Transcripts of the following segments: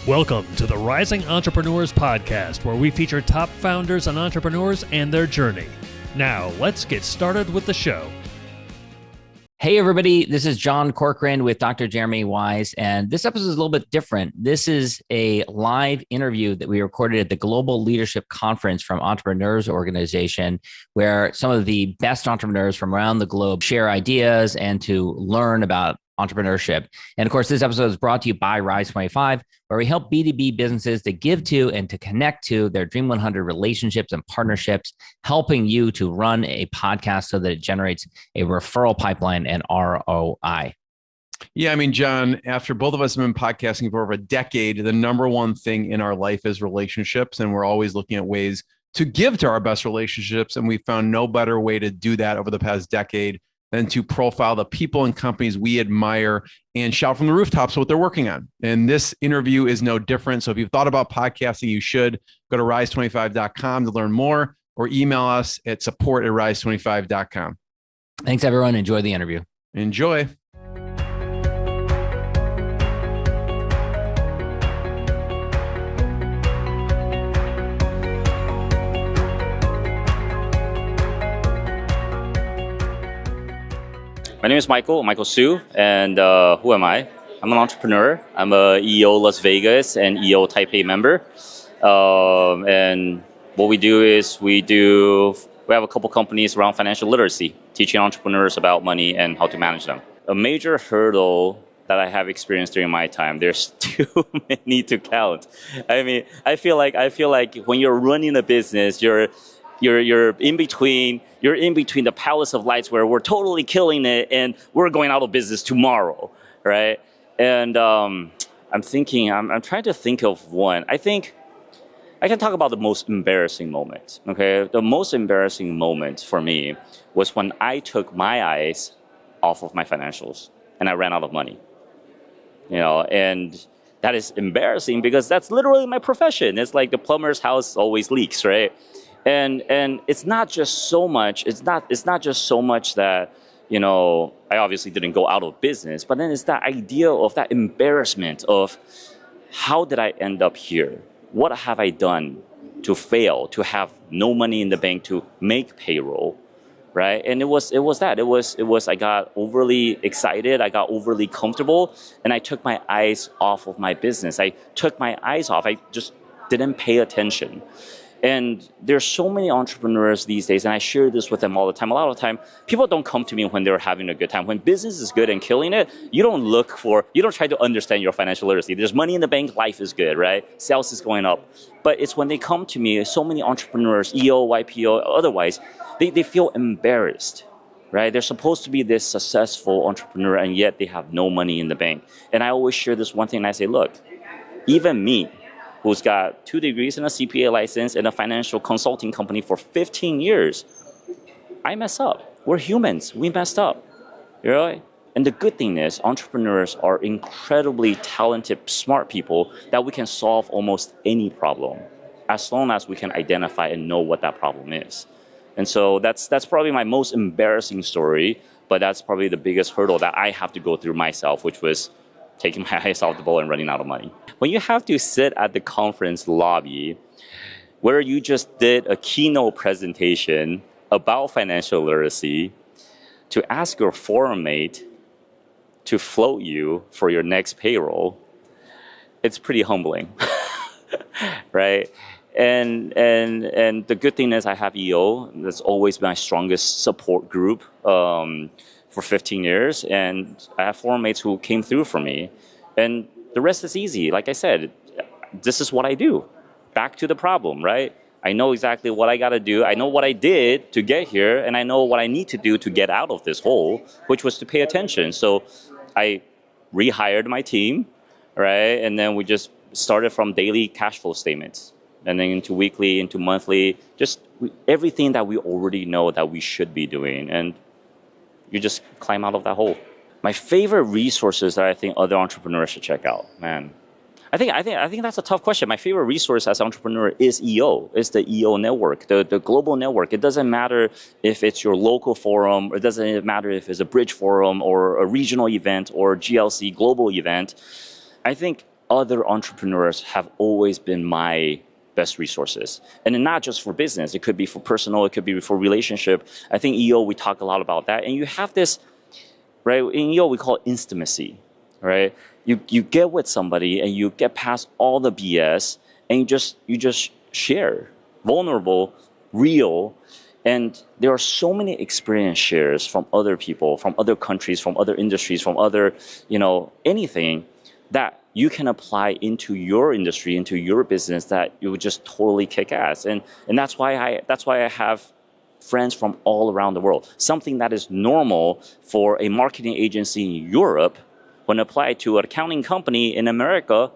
Welcome to the Rising Entrepreneurs Podcast, where we feature top founders and entrepreneurs and their journey. Now, let's get started with the show. Hey, everybody. This is John Corcoran with Dr. Jeremy Wise, and this episode is a little bit different. This is a live interview that we recorded at the Global Leadership Conference from Entrepreneurs Organization, where some of the best entrepreneurs from around the globe share ideas and to learn about entrepreneurship. And of course, this episode is brought to you by Rise 25, where we help B2B businesses to give to and to connect to their Dream 100 relationships and partnerships, helping you to run a podcast so that it generates a referral pipeline and ROI. Yeah, I mean, John, after both of us have been podcasting for over a decade, the number one thing in our life is relationships. And we're always looking at ways to give to our best relationships. And we found no better way to do that over the past decade than to profile the people and companies we admire and shout from the rooftops what they're working on. And this interview is no different. So if you've thought about podcasting, you should go to rise25.com to learn more, or email us at support@rise25.com. Thanks, everyone. Enjoy the interview. Enjoy. My name is Michael Su, and who am I? I'm an entrepreneur. I'm a EO Las Vegas and EO Taipei member. And what we do is we have a couple companies around financial literacy, teaching entrepreneurs about money and how to manage them. A major hurdle that I have experienced during my time, there's too many to count. I mean, I feel like when you're running a business, you're in between the palace of lights where we're totally killing it and we're going out of business tomorrow, right? And I'm trying to think of one. I think I can talk about the most embarrassing moment, okay? The most embarrassing moment for me was when I took my eyes off of my financials and I ran out of money, and that is embarrassing because that's literally my profession. It's like the plumber's house always leaks, right? And it's not just so much that, I obviously didn't go out of business, but then it's that idea of that embarrassment of how did I end up here? What have I done to fail, to have no money in the bank to make payroll, right? And it was I got overly excited, I got overly comfortable, and I took my eyes off of my business. I just didn't pay attention. And there's so many entrepreneurs these days, and I share this with them all the time. A lot of the time, people don't come to me when they're having a good time. When business is good and killing it, you don't try to understand your financial literacy. There's money in the bank, life is good, right? Sales is going up. But it's when they come to me, so many entrepreneurs, EO, YPO, otherwise, they feel embarrassed, right? They're supposed to be this successful entrepreneur, and yet they have no money in the bank. And I always share this one thing, and I say, look, even me, who's got 2 degrees and a CPA license and a financial consulting company for 15 years, I mess up. We're humans. We messed up. Right? And the good thing is entrepreneurs are incredibly talented, smart people that we can solve almost any problem as long as we can identify and know what that problem is. And so that's probably my most embarrassing story, but that's probably the biggest hurdle that I have to go through myself, which was taking my eyes off the ball and running out of money. When you have to sit at the conference lobby where you just did a keynote presentation about financial literacy to ask your forum mate to float you for your next payroll, it's pretty humbling, right? And the good thing is I have EO. That's always my strongest support group for 15 years, and I have forum mates who came through for me, and the rest is easy. Like I said, this is what I do. Back to the problem, right? I know exactly what I got to do. I know what I did to get here, and I know what I need to do to get out of this hole, which was to pay attention. So I rehired my team, right? And then we just started from daily cash flow statements, and then into weekly, into monthly, just everything that we already know that we should be doing. And you just climb out of that hole. My favorite resources that I think other entrepreneurs should check out, man. I think that's a tough question. My favorite resource as an entrepreneur is EO. It's the EO network, the global network. It doesn't matter if it's your local forum, it doesn't matter if it's a bridge forum or a regional event or GLC global event. I think other entrepreneurs have always been my best resources. And not just for business, it could be for personal, it could be for relationship. I think EO, we talk a lot about that. And you have this, right? In EO, we call it intimacy, right? You get with somebody and you get past all the BS and you just share, vulnerable, real. And there are so many experience shares from other people, from other countries, from other industries, from other, anything that you can apply into your industry, into your business, that you would just totally kick ass. And that's why I have friends from all around the world. Something that is normal for a marketing agency in Europe, when applied to an accounting company in America,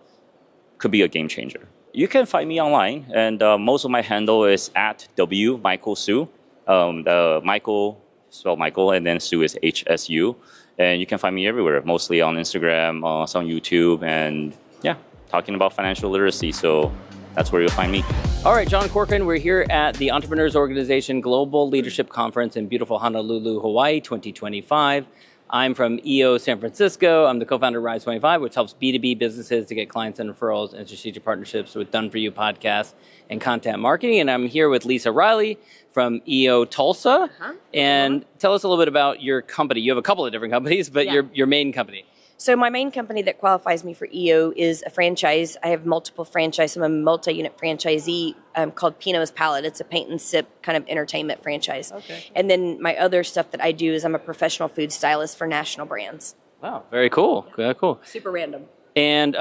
could be a game changer. You can find me online, and most of my handle is at W Michael Su. The Michael, spelled Michael, and then Su is HSU. And you can find me everywhere, mostly on Instagram, some YouTube, and talking about financial literacy. So that's where you'll find me. All right, John Corcoran, we're here at the Entrepreneurs Organization Global Leadership Conference in beautiful Honolulu, Hawaii, 2025. I'm from EO San Francisco. I'm the co-founder of Rise 25, which helps B2B businesses to get clients and referrals and strategic partnerships with Done For You podcasts and content marketing. And I'm here with Lisa Riley from EO Tulsa. And tell us a little bit about your company. You have a couple of different companies, but your main company. So my main company that qualifies me for EO is a franchise. I have multiple franchises. I'm a multi-unit franchisee called Pinot's Palette. It's a paint and sip kind of entertainment franchise. Okay. And then my other stuff that I do is I'm a professional food stylist for national brands. Wow, very cool. Very cool. Super random. And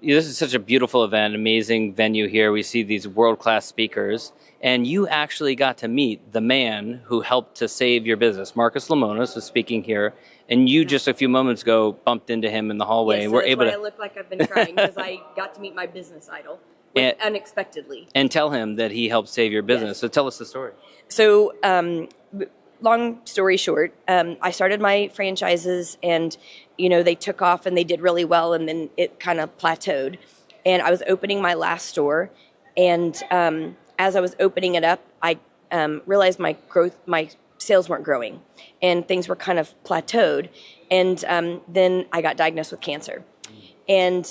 this is such a beautiful event, amazing venue here. We see these world-class speakers. And you actually got to meet the man who helped to save your business. Marcus Lemonis was speaking here. And you just a few moments ago bumped into him in the hallway. Yes, and so we're that's able why to I look like I've been crying, because I got to meet my business idol unexpectedly. And tell him that he helped save your business. Yes. So tell us the story. So long story short, I started my franchises and, they took off and they did really well, and then it kind of plateaued. And I was opening my last store, and as I was opening it up, I realized my sales weren't growing and things were kind of plateaued. And then I got diagnosed with cancer. And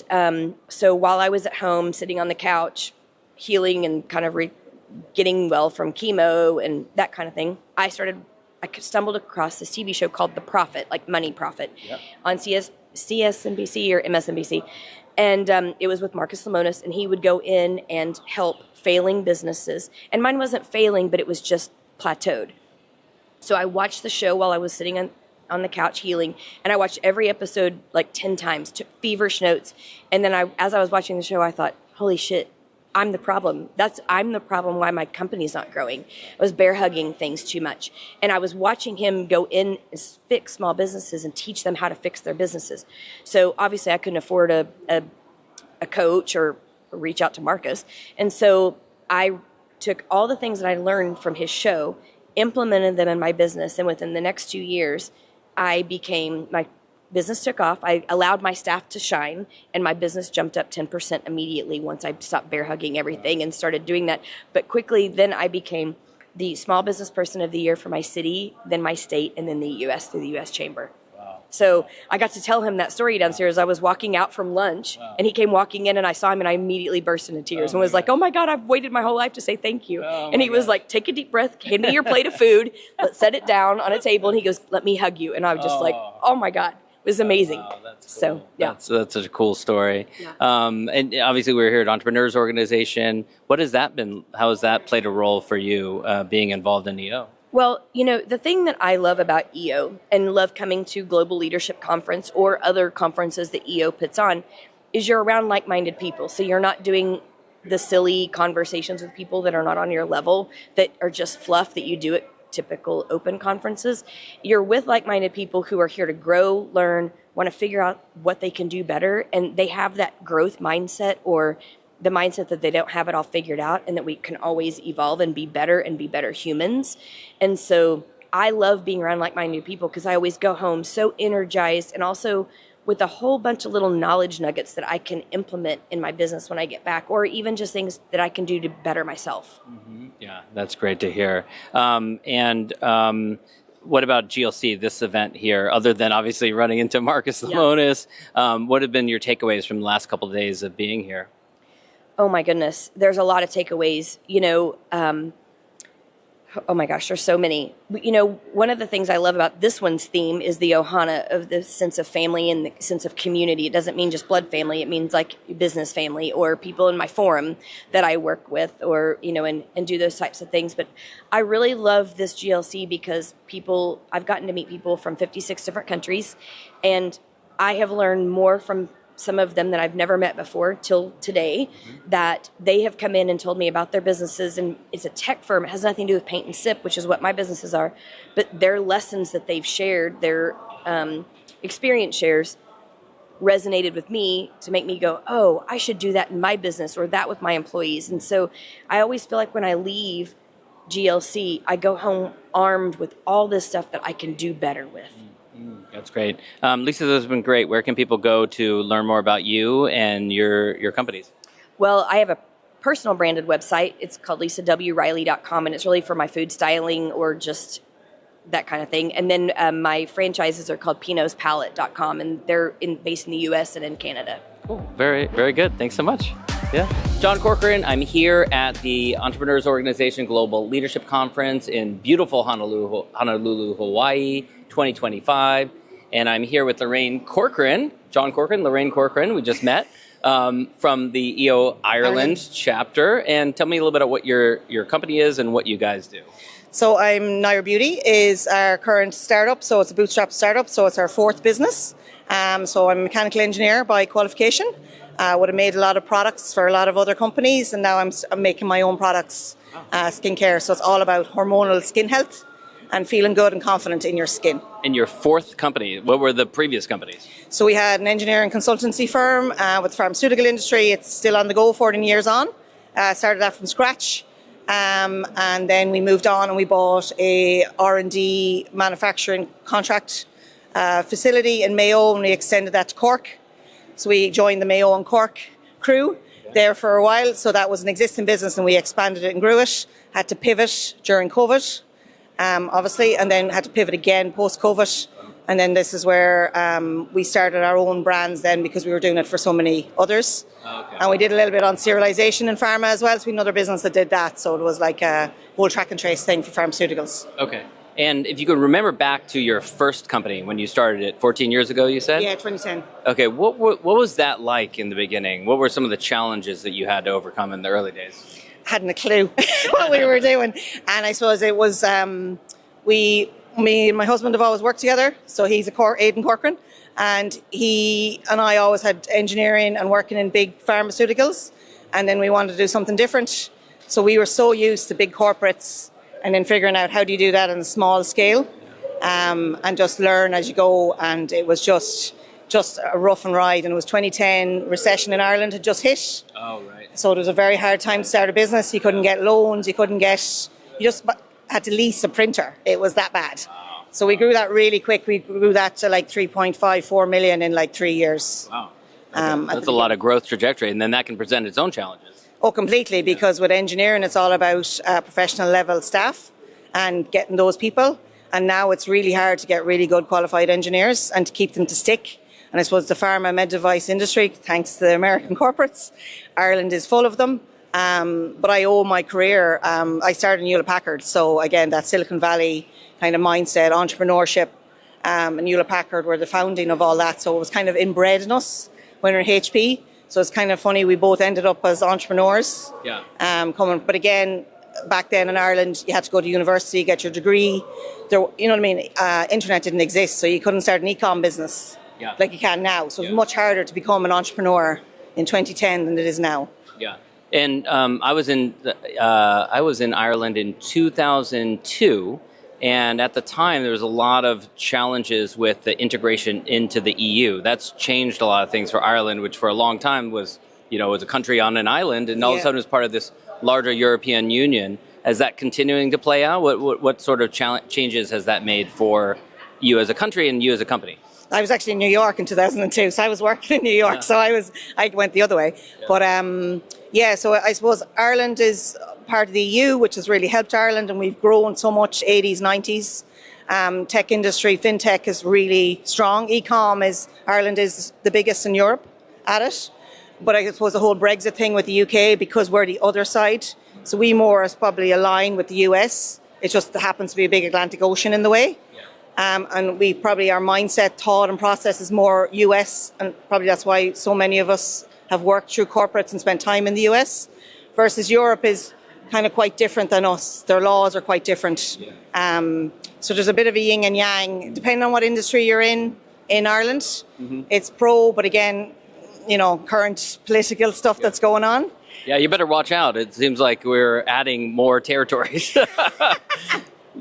so while I was at home sitting on the couch, healing and kind of getting well from chemo and that kind of thing, I stumbled across this TV show called The Profit, like Money Profit, on CNBC or MSNBC. And it was with Marcus Lemonis, and he would go in and help failing businesses. And mine wasn't failing, but it was just plateaued. So I watched the show while I was sitting on the couch healing, and I watched every episode like 10 times, took feverish notes. And then as I was watching the show, I thought, holy shit, I'm the problem. I'm the problem why my company's not growing. I was bear hugging things too much. And I was watching him go in and fix small businesses and teach them how to fix their businesses. So obviously I couldn't afford a coach or reach out to Marcus. And so I took all the things that I learned from his show, implemented them in my business, and within the next 2 years, my business took off. I allowed my staff to shine, and my business jumped up 10% immediately once I stopped bear hugging everything and started doing that. But quickly, then I became the Small Business Person of the Year for my city, then my state, and then the U.S. through the U.S. Chamber. So I got to tell him that story downstairs. I was walking out from lunch, and he came walking in, and I saw him, and I immediately burst into tears and was like, oh, my God, I've waited my whole life to say thank you. And he was like, take a deep breath, hand me your plate of food, let's set it down on a table, and he goes, let me hug you. And I was just like, oh, my God. It was amazing. Wow, that's cool. So, yeah. That's such a cool story. Yeah. And obviously we're here at Entrepreneurs Organization. What has that been? How has that played a role for you being involved in EO? Well, the thing that I love about EO and love coming to Global Leadership Conference or other conferences that EO puts on is you're around like-minded people. So you're not doing the silly conversations with people that are not on your level, that are just fluff that you do at typical open conferences. You're with like-minded people who are here to grow, learn, want to figure out what they can do better, and they have that growth mindset, or the mindset that they don't have it all figured out and that we can always evolve and be better humans. And so I love being around like-minded people because I always go home so energized and also with a whole bunch of little knowledge nuggets that I can implement in my business when I get back, or even just things that I can do to better myself. Mm-hmm. Yeah, that's great to hear. what about GLC, this event here, other than obviously running into Marcus Lemonis? What have been your takeaways from the last couple of days of being here? Oh my goodness, there's a lot of takeaways. Oh my gosh, there's so many. One of the things I love about this one's theme is the ohana of the sense of family and the sense of community. It doesn't mean just blood family. It means like business family or people in my forum that I work with or, and do those types of things. But I really love this GLC because I've gotten to meet people from 56 different countries, and I have learned more from some of them that I've never met before till today, that they have come in and told me about their businesses. And it's a tech firm. It has nothing to do with paint and sip, which is what my businesses are. But their lessons that they've shared, their experience shares, resonated with me to make me go, oh, I should do that in my business or that with my employees. And so I always feel like when I leave GLC, I go home armed with all this stuff that I can do better with. That's great. Lisa, this has been great. Where can people go to learn more about you and your companies? Well, I have a personal branded website. It's called lisawriley.com, and it's really for my food styling or just that kind of thing. And then my franchises are called pinospalette.com, and they're based in the U.S. and in Canada. Cool. Very, very good. Thanks so much. Yeah. John Corcoran, I'm here at the Entrepreneurs Organization Global Leadership Conference in beautiful Honolulu, Hawaii, 2025. And I'm here with Lorraine Corcoran, John Corcoran, Lorraine Corcoran, we just met, from the EO Ireland chapter. And tell me a little bit about what your company is and what you guys do. So Nyrah Beauty is our current startup. So it's a bootstrap startup. So it's our fourth business. So I'm a mechanical engineer by qualification. Would have made a lot of products for a lot of other companies. And now I'm making my own products, skincare. So it's all about hormonal skin health and feeling good and confident in your skin. And your fourth company, what were the previous companies? So we had an engineering consultancy firm with the pharmaceutical industry. It's still on the go, 14 years on. Started that from scratch. And then we moved on and we bought a R&D manufacturing contract facility in Mayo, and we extended that to Cork. So we joined the Mayo and Cork crew there for a while. So that was an existing business and we expanded it and grew it. Had to pivot during COVID. Obviously, and then had to pivot again post-COVID. And then this is where we started our own brands then because we were doing it for so many others. Okay. And we did a little bit on serialization in pharma as well. So we had another business that did that. So it was like a whole track and trace thing for pharmaceuticals. Okay. And if you could remember back to your first company when you started it 14 years ago, you said? Yeah, 2010. Okay. What was that like in the beginning? What were some of the challenges that you had to overcome in the early days? Hadn't a clue what we were doing. And I suppose it was, me and my husband have always worked together. So he's Aidan Corcoran, and he and I always had engineering and working in big pharmaceuticals. And then we wanted to do something different. So we were so used to big corporates and then figuring out how do you do that on a small scale, and just learn as you go. And it was just a rough and ride. And it was 2010, recession in Ireland had just hit. Oh, right. So it was a very hard time to start a business. You couldn't get loans. You just had to lease a printer. It was that bad. Wow. So we grew that really quick. We grew that to like 3.54 million in like 3 years. Wow. Okay. That's a lot of growth trajectory. And then that can present its own challenges. Oh, completely. Because with engineering, it's all about professional level staff and getting those people. And now it's really hard to get really good qualified engineers and to keep them to stick. And I suppose the pharma med device industry, thanks to the American corporates, Ireland is full of them. But I owe my career, I started in Hewlett Packard. So again, that Silicon Valley kind of mindset, entrepreneurship, and Hewlett Packard were the founding of all that. So it was kind of inbred in us when we were in HP. So it's kind of funny, we both ended up as entrepreneurs. Yeah. But again, back then in Ireland, you had to go to university, get your degree. You know what I mean? Internet didn't exist, so you couldn't start an e-com business. Yeah. Like you can now. So it's much harder to become an entrepreneur in 2010 than it is now. Yeah. And I was in Ireland in 2002, and at the time there was a lot of challenges with the integration into the EU. That's changed a lot of things for Ireland, which for a long time was a country on an island, and all of a sudden was part of this larger European Union. Is that continuing to play out? What sort of changes has that made for you as a country and you as a company? I was actually in New York in 2002, so I was working in New York, so I went the other way. Yeah. But so I suppose Ireland is part of the EU, which has really helped Ireland, and we've grown so much 80s, 90s. Tech industry, fintech is really strong. Ireland is the biggest in Europe at it. But I suppose the whole Brexit thing with the UK, because we're the other side, so we more is probably aligned with the US. It just happens to be a big Atlantic Ocean in the way. And we probably, our mindset, thought and process is more US, and probably that's why so many of us have worked through corporates and spent time in the US, versus Europe is kind of quite different than us. Their laws are quite different. So there's a bit of a yin and yang, depending on what industry you're in Ireland. It's pro, but again, you know, current political stuff that's going on. Yeah, you better watch out. It seems like we're adding more territories.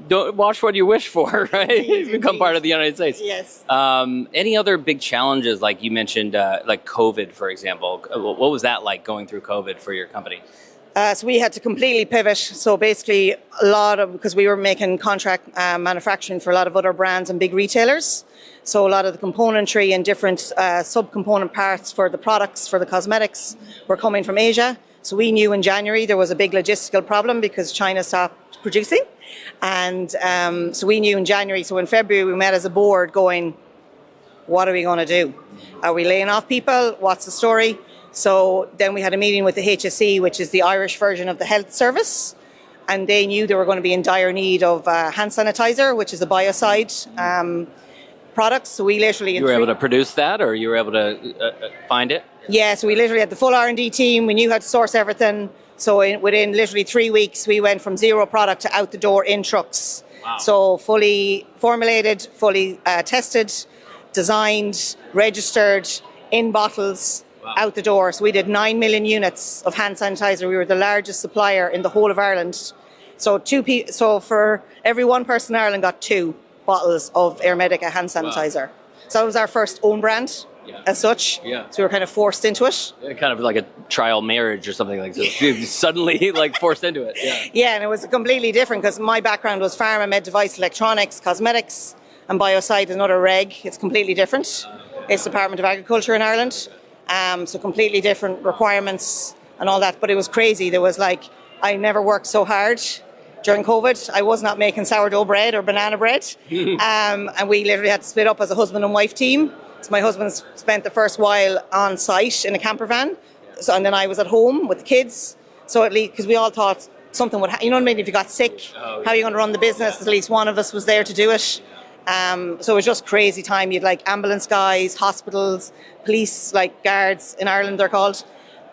Don't watch what you wish for, right? Indeed, Become part of the United States. Yes. Any other big challenges, like you mentioned, like COVID, for example? What was that like going through COVID for your company? So we had to completely pivot. So basically, because we were making contract manufacturing for a lot of other brands and big retailers. So a lot of the componentry and different sub-component parts for the products, for the cosmetics, were coming from Asia. So we knew in January there was a big logistical problem because China stopped producing. And so we knew in January. So in February, we met as a board going, what are we going to do? Are we laying off people? What's the story? So then we had a meeting with the HSE, which is the Irish version of the health service. And they knew they were going to be in dire need of hand sanitizer, which is a biocide product. So we literally... You were able to produce that, or you were able to find it? Yeah, so we literally had the full R&D team. We knew how to source everything. So within literally 3 weeks, we went from zero product to out the door in trucks. Wow. So fully formulated, fully tested, designed, registered, in bottles, out the door. So we did 9 million units of hand sanitizer. We were the largest supplier in the whole of Ireland. So so for every one person in Ireland got 2 bottles of Hermetica hand sanitizer. Wow. So that was our first own brand. As such, so we were kind of forced into it. Kind of like a trial marriage or something like that. Suddenly, like forced into it. Yeah, and it was completely different because my background was pharma, med device, electronics, cosmetics, and biocide is another reg. It's completely different. It's Department of Agriculture in Ireland, so completely different requirements and all that. But it was crazy. There was I never worked so hard during COVID. I was not making sourdough bread or banana bread, and we literally had to split up as a husband and wife team. So my husband spent the first while on site in a camper van, and then I was at home with the kids. So at least, because we all thought something would happen, you know what I mean? If you got sick, how are you going to run the business? At least one of us was there to do it. So it was just crazy time. You'd ambulance guys, hospitals, police, guards in Ireland they're called,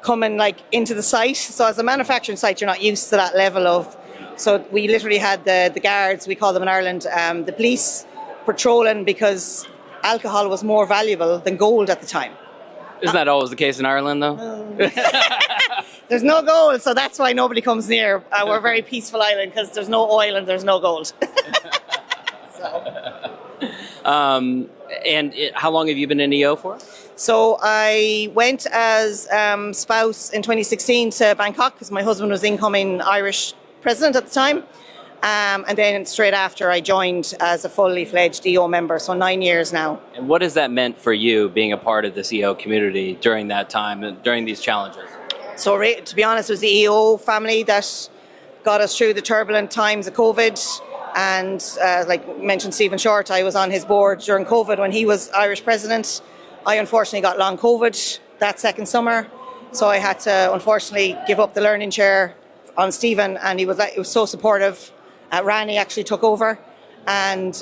coming into the site. So as a manufacturing site, you're not used to that level of. So we literally had the guards, we call them in Ireland, the police patrolling because alcohol was more valuable than gold at the time. Isn't that always the case in Ireland, though? There's no gold, so that's why nobody comes near. We're a very peaceful island because there's no oil and there's no gold. And how long have you been in EO for? So I went as spouse in 2016 to Bangkok because my husband was incoming Irish president at the time. And then straight after I joined as a fully fledged EO member, so 9 years now. And what has that meant for you being a part of this EO community during that time and during these challenges? So to be honest, it was the EO family that got us through the turbulent times of COVID. And like mentioned Stephen Short, I was on his board during COVID when he was Irish president. I unfortunately got long COVID that second summer. So I had to unfortunately give up the learning chair on Stephen, and he was so supportive. Rani actually took over, and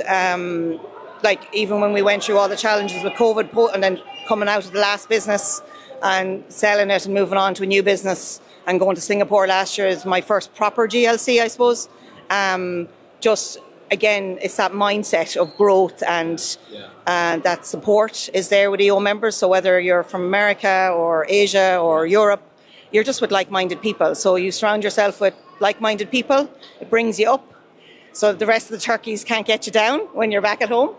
even when we went through all the challenges with COVID and then coming out of the last business and selling it and moving on to a new business and going to Singapore last year is my first proper GLC, I suppose. Just again, it's that mindset of growth and that support is there with EO members. So whether you're from America or Asia or Europe, you're just with like-minded people. So you surround yourself with like-minded people, it brings you up. So the rest of the turkeys can't get you down when you're back at home.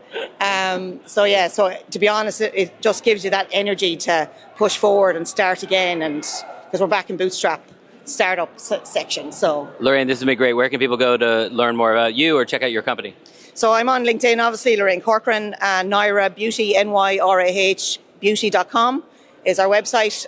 So to be honest, it just gives you that energy to push forward and start again. And because we're back in bootstrap startup section. So Lorraine, this has been great. Where can people go to learn more about you or check out your company? So I'm on LinkedIn, obviously, Lorraine Corcoran, Nyrah Beauty, Nyrah beauty.com is our website.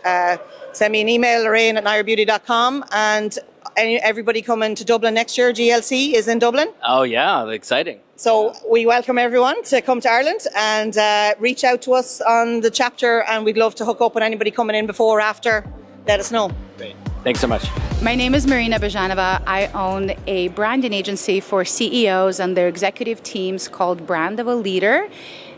Send me an email, lorraine@nyrahbeauty.com. And everybody coming to Dublin next year. GLC is in Dublin. Oh, yeah, exciting. So we welcome everyone to come to Ireland and reach out to us on the chapter, and we'd love to hook up with anybody coming in before or after. Let us know. Great. Thanks so much. My name is Marina Byezhanova. I own a branding agency for CEOs and their executive teams called Brand of a Leader.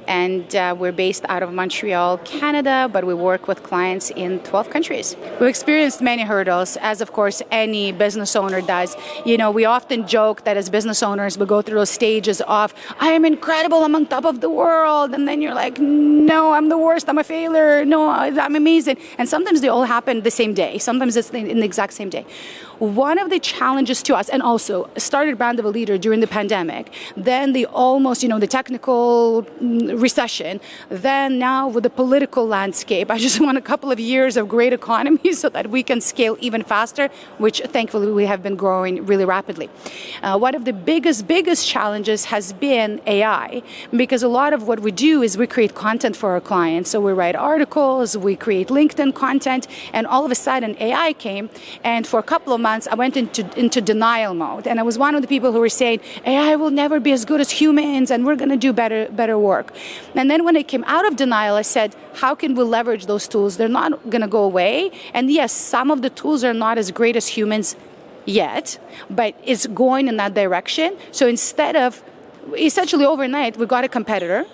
And we're based out of Montreal, Canada, but we work with clients in 12 countries. We've experienced many hurdles, as of course any business owner does. You know, we often joke that as business owners, we go through those stages of, I am incredible, I'm on top of the world. And then you're like, no, I'm the worst, I'm a failure. No, I'm amazing. And sometimes they all happen the same day. Sometimes it's in the exact same day. One of the challenges to us, and also started Brand of a Leader during the pandemic, then the the technical recession, then now with the political landscape, I just want a couple of years of great economy so that we can scale even faster, which thankfully we have been growing really rapidly. One of the biggest challenges has been AI, because a lot of what we do is we create content for our clients. So we write articles, we create LinkedIn content, and all of a sudden AI came, and for a couple of months I went into denial mode, and I was one of the people who were saying AI will never be as good as humans and we're going to do better work. And then when I came out of denial, I said, how can we leverage those tools? They're not going to go away. And yes, some of the tools are not as great as humans yet, but it's going in that direction. So instead of, essentially overnight, we got a competitor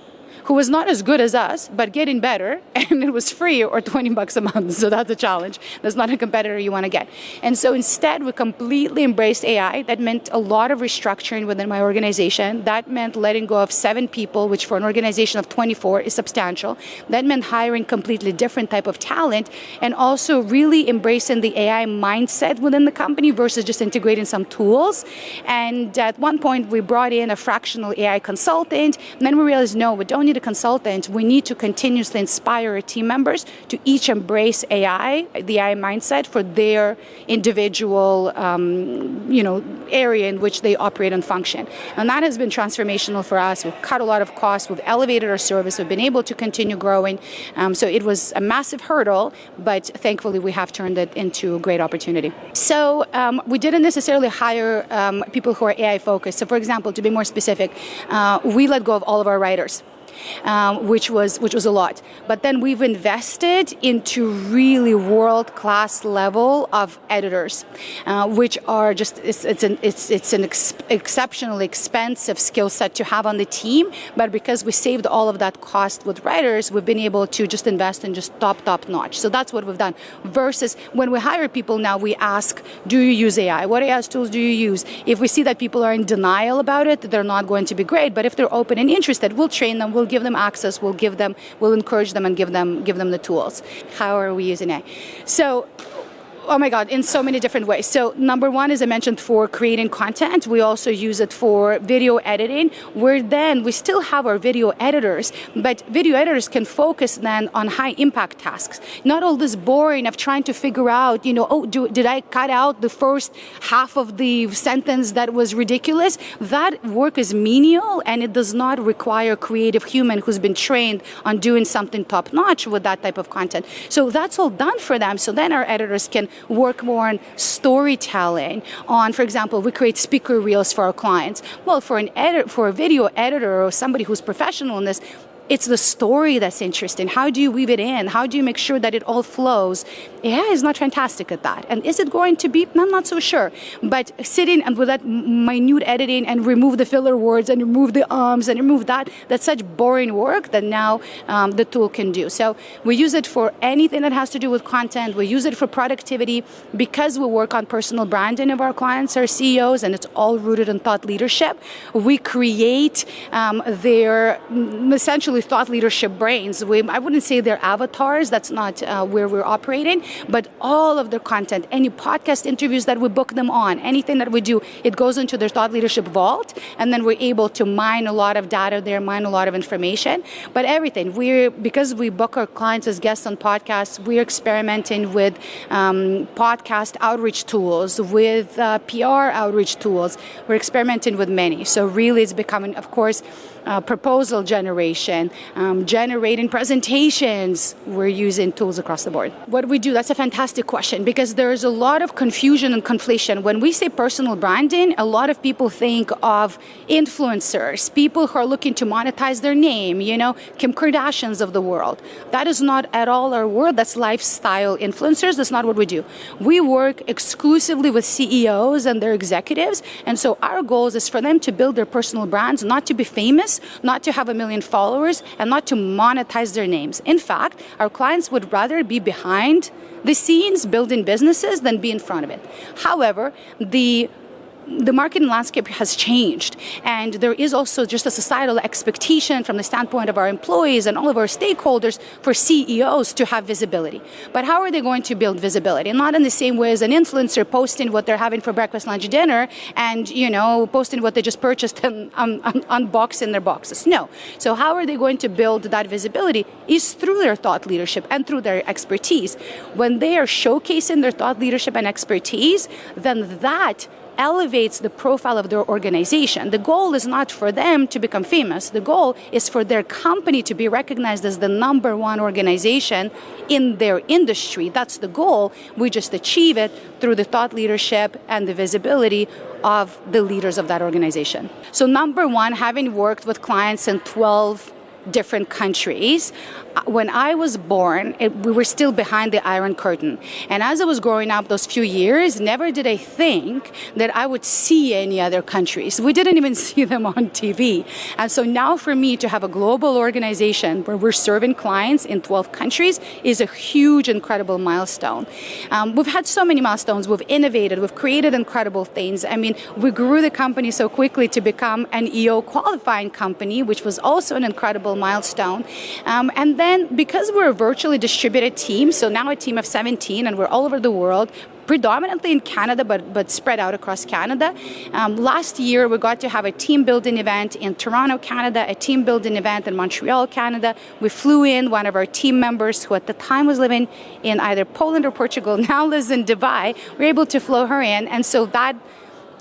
who was not as good as us, but getting better, and it was free or $20 a month. So that's a challenge. That's not a competitor you want to get. And so instead, we completely embraced AI. That meant a lot of restructuring within my organization. That meant letting go of 7 people, which for an organization of 24 is substantial. That meant hiring completely different type of talent, and also really embracing the AI mindset within the company versus just integrating some tools. And at one point, we brought in a fractional AI consultant, and then we realized, no, we don't need a consultant. We need to continuously inspire our team members to each embrace AI, the AI mindset for their individual, area in which they operate and function. And that has been transformational for us. We've cut a lot of costs. We've elevated our service. We've been able to continue growing. So it was a massive hurdle, but thankfully we have turned it into a great opportunity. So we didn't necessarily hire people who are AI focused. So for example, to be more specific, we let go of all of our writers. Which was a lot. But then we've invested into really world-class level of editors, which are just it's an exceptionally expensive skill set to have on the team. But because we saved all of that cost with writers, we've been able to just invest in just top notch. So that's what we've done. Versus when we hire people now, we ask, do you use AI? What AI tools do you use? If we see that people are in denial about it, they're not going to be great. But if they're open and interested, we'll train them. We'll give them access. We'll encourage them and give them the tools. How are we using it? So, oh my God, in so many different ways. So number one, as I mentioned, for creating content, we also use it for video editing, where then we still have our video editors, but video editors can focus then on high impact tasks. Not all this boring of trying to figure out, did I cut out the first half of the sentence that was ridiculous? That work is menial, and it does not require a creative human who's been trained on doing something top notch with that type of content. So that's all done for them. So then our editors can work more on storytelling. On, for example, we create speaker reels for our clients. Well, for a video editor or somebody who's professional in this, it's the story that's interesting. How do you weave it in? How do you make sure that it all flows? AI is not fantastic at that. And is it going to be? I'm not so sure. But sitting and with that minute editing and remove the filler words and remove the ums and remove that's such boring work that now the tool can do. So we use it for anything that has to do with content. We use it for productivity because we work on personal branding of our clients, our CEOs, and it's all rooted in thought leadership. We create their essentially thought leadership brains. I wouldn't say they're avatars. That's not where we're operating. But all of their content, any podcast interviews that we book them on, anything that we do, it goes into their thought leadership vault. And then we're able to mine a lot of data there, mine a lot of information. But everything, because we book our clients as guests on podcasts, we're experimenting with podcast outreach tools, with PR outreach tools. We're experimenting with many. So really it's becoming, of course, proposal generation, generating presentations. We're using tools across the board. What we do, that's a fantastic question, because there's a lot of confusion and conflation. When we say personal branding, a lot of people think of influencers, people who are looking to monetize their name, Kim Kardashians of the world. That is not at all our word. That's lifestyle influencers. That's not what we do. We work exclusively with CEOs and their executives. And so our goal is for them to build their personal brands, not to be famous, not to have 1 million followers, and not to monetize their names. In fact, our clients would rather be behind the scenes building businesses than be in front of it. However, the marketing landscape has changed, and there is also just a societal expectation from the standpoint of our employees and all of our stakeholders for CEOs to have visibility. But how are they going to build visibility? Not in the same way as an influencer posting what they're having for breakfast, lunch, dinner, and posting what they just purchased and unboxing their boxes. No. So how are they going to build that visibility? Is through their thought leadership and through their expertise. When they are showcasing their thought leadership and expertise, then that elevates the profile of their organization. The goal is not for them to become famous. The goal is for their company to be recognized as the number one organization in their industry. That's the goal. We just achieve it through the thought leadership and the visibility of the leaders of that organization. So number one, having worked with clients in 12 different countries, when I was born, we were still behind the Iron Curtain. And as I was growing up those few years, never did I think that I would see any other countries. We didn't even see them on TV. And so now for me to have a global organization where we're serving clients in 12 countries is a huge, incredible milestone. We've had so many milestones. We've innovated. We've created incredible things. I mean, we grew the company so quickly to become an EO qualifying company, which was also an incredible milestone. And then because we're a virtually distributed team, so now a team of 17 and we're all over the world, predominantly in Canada, but spread out across Canada. Last year, we got to have a team building event in Toronto, Canada, a team building event in Montreal, Canada. We flew in one of our team members who at the time was living in either Poland or Portugal, now lives in Dubai. We were able to flow her in. And so that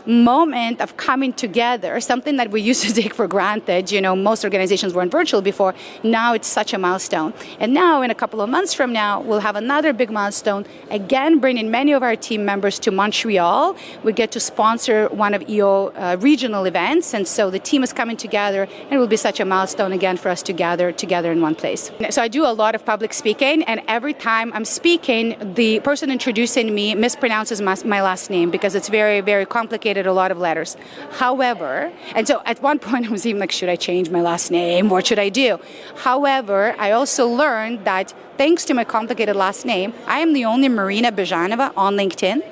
moment of coming together, something that we used to take for granted, most organizations weren't virtual before, now it's such a milestone. And now in a couple of months from now, we'll have another big milestone, again bringing many of our team members to Montreal. We get to sponsor one of EO regional events, and so the team is coming together, and it will be such a milestone again for us to gather together in one place. So I do a lot of public speaking, and every time I'm speaking, the person introducing me mispronounces my last name because it's very, very complicated, a lot of letters. However, and so at one point I was even like, should I change my last name? What should I do? However, I also learned that thanks to my complicated last name, I am the only Marina Byezhanova on LinkedIn.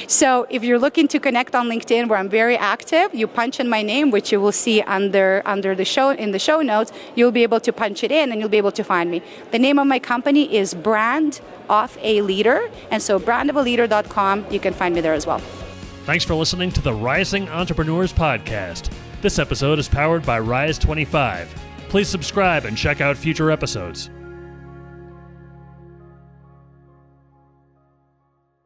So if you're looking to connect on LinkedIn, where I'm very active, you punch in my name, which you will see under the show, in the show notes, you'll be able to punch it in and you'll be able to find me. The name of my company is Brand of a Leader. And so brandofaleader.com, you can find me there as well. Thanks for listening to the Rising Entrepreneurs Podcast. This episode is powered by Rise 25. Please subscribe and check out future episodes.